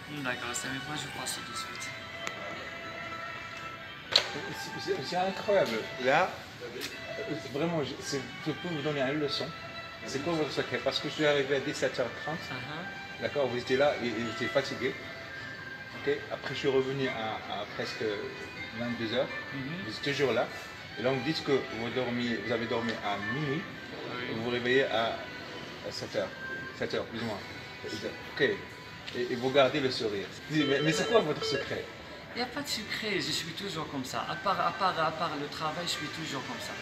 D'accord, ça me prend, je passe tout de suite. C'est incroyable. Là, vraiment, je peux vous donner une leçon. C'est quoi votre secret? Parce que je suis arrivé à 17h30, d'accord, vous étiez là et vous étiez fatigué. Okay. Après, je suis revenu à presque 22h. Vous êtes toujours là. Et là, vous me dites que vous avez dormi à minuit. Oui. Vous vous réveillez à 7h. 7h, plus ou moins. Ok. Et vous gardez le sourire. Mais c'est quoi votre secret? Il n'y a pas de secret, je suis toujours comme ça. À part le travail, je suis toujours comme ça.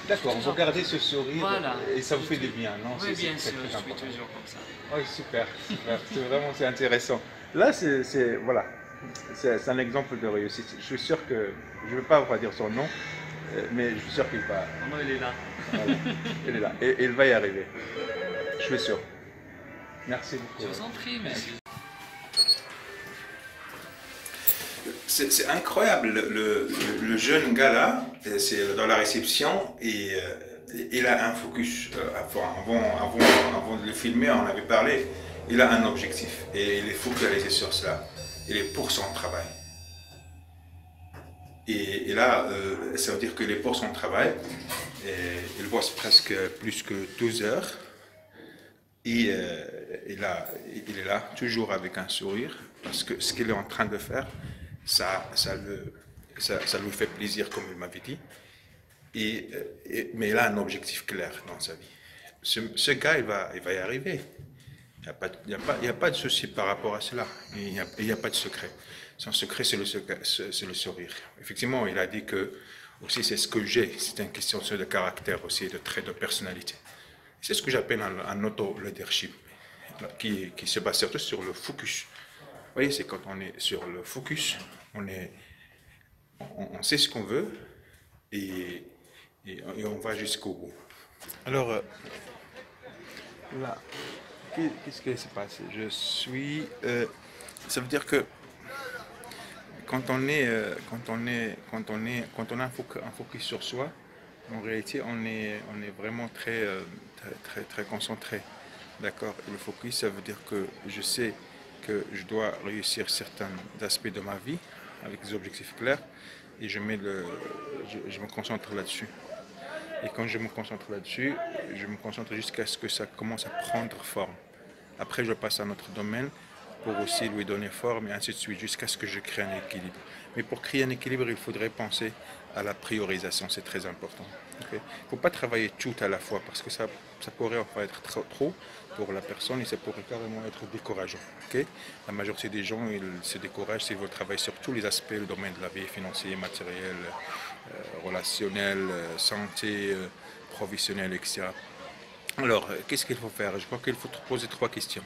D'accord, vous gardez ce sourire voilà. Et ça vous fait du bien, non? Oui, bien sûr, je suis toujours comme ça. Oui, super, super. C'est intéressant. Là, voilà, c'est un exemple de réussite. Je suis sûr que, je ne vais pas vous dire son nom, mais je suis sûr qu'il va... Non, il est là. Voilà, il est là, et il va y arriver. Je suis sûr. Merci beaucoup. Je vous en prie, monsieur. C'est incroyable, le jeune gars là, c'est dans la réception, et il a un focus. Avant de le filmer, on avait parlé, il a un objectif et il est focalisé sur cela. Il est pour son travail. Et là, ça veut dire qu'il est pour son travail, et il bosse presque plus que 12 heures. Et il est là, toujours avec un sourire, parce que ce qu'il est en train de faire, ça lui fait plaisir, comme il m'avait dit. Mais il a un objectif clair dans sa vie. Ce gars, il va y arriver. Il n'y a pas de souci par rapport à cela. Il n'y a pas de secret. Son secret, c'est le sourire. Effectivement, il a dit que aussi c'est ce que j'ai. C'est une question de caractère aussi, de trait de personnalité. C'est ce que j'appelle un auto-leadership, qui se base surtout sur le focus. Vous voyez, c'est quand on est sur le focus, on sait ce qu'on veut et on va jusqu'au bout. Alors, là, qu'est-ce qui s'est passé? Ça veut dire que quand on a un focus sur soi, en réalité, on est vraiment très concentré. D'accord? Le focus, ça veut dire que je sais que je dois réussir certains aspects de ma vie avec des objectifs clairs et je me concentre là-dessus. Et quand je me concentre là-dessus, je me concentre jusqu'à ce que ça commence à prendre forme. Après, je passe à notre domaine pour aussi lui donner forme et ainsi de suite, jusqu'à ce que je crée un équilibre. Mais pour créer un équilibre, il faudrait penser à la priorisation, c'est très important. Il ne faut pas travailler tout à la fois, parce que ça pourrait en fait être trop pour la personne et ça pourrait carrément être décourageant. La majorité des gens, ils se découragent s'ils veulent travailler sur tous les aspects, le domaine de la vie, financier, matériel, relationnel, santé, professionnel, etc. Alors, qu'est-ce qu'il faut faire? Je crois qu'il faut poser 3 questions.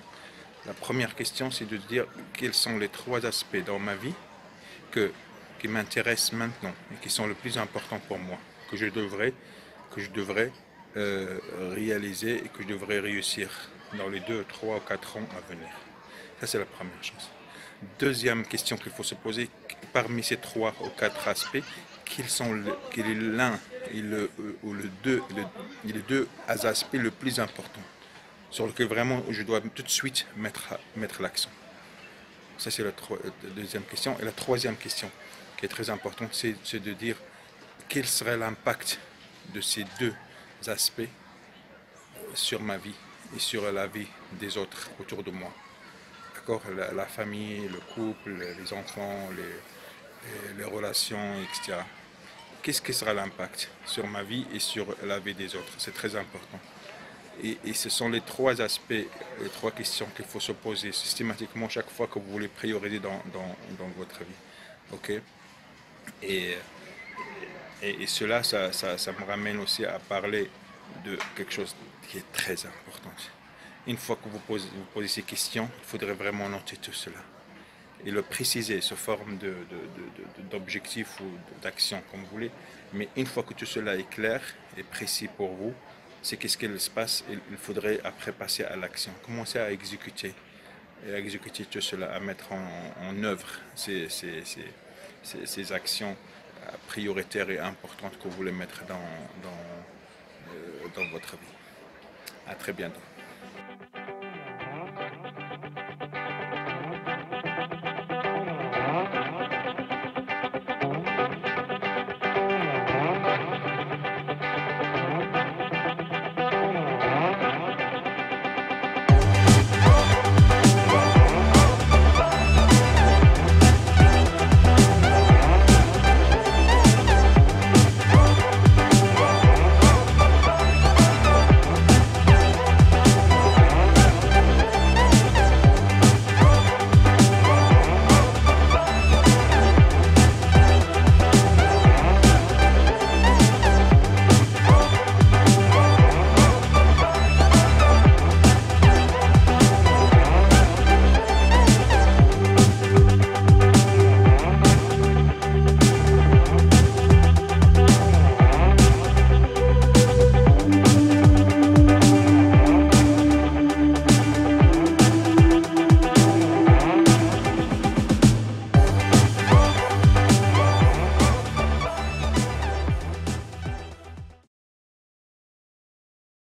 La première question, c'est de dire quels sont les 3 aspects dans ma vie qui m'intéressent maintenant et qui sont les plus importants pour moi, que je devrais réaliser et que je devrais réussir dans les 2, 3 ou 4 ans à venir. Ça, c'est la première chose. Deuxième question qu'il faut se poser, parmi ces 3 ou 4 aspects, quel est l'un et les deux aspects les plus importants sur lequel vraiment je dois tout de suite mettre l'accent. Ça, c'est la deuxième question. Et la troisième question, qui est très importante, c'est de dire quel serait l'impact de ces 2 aspects sur ma vie et sur la vie des autres autour de moi. D'accord? La famille, le couple, les enfants, les relations, etc. Qu'est-ce qui sera l'impact sur ma vie et sur la vie des autres? C'est très important. Et ce sont les 3 aspects, les 3 questions qu'il faut se poser systématiquement chaque fois que vous voulez prioriser dans votre vie. Ok? Et cela, ça me ramène aussi à parler de quelque chose qui est très important. Une fois que vous posez ces questions, il faudrait vraiment noter tout cela et le préciser sous forme d'objectif ou d'action, comme vous voulez. Mais une fois que tout cela est clair et précis pour vous, c'est qu'est-ce qu'il se passe. Il faudrait après passer à l'action, commencer à exécuter tout cela, à mettre en œuvre ces actions prioritaires et importantes que vous voulez mettre dans votre vie. À très bientôt.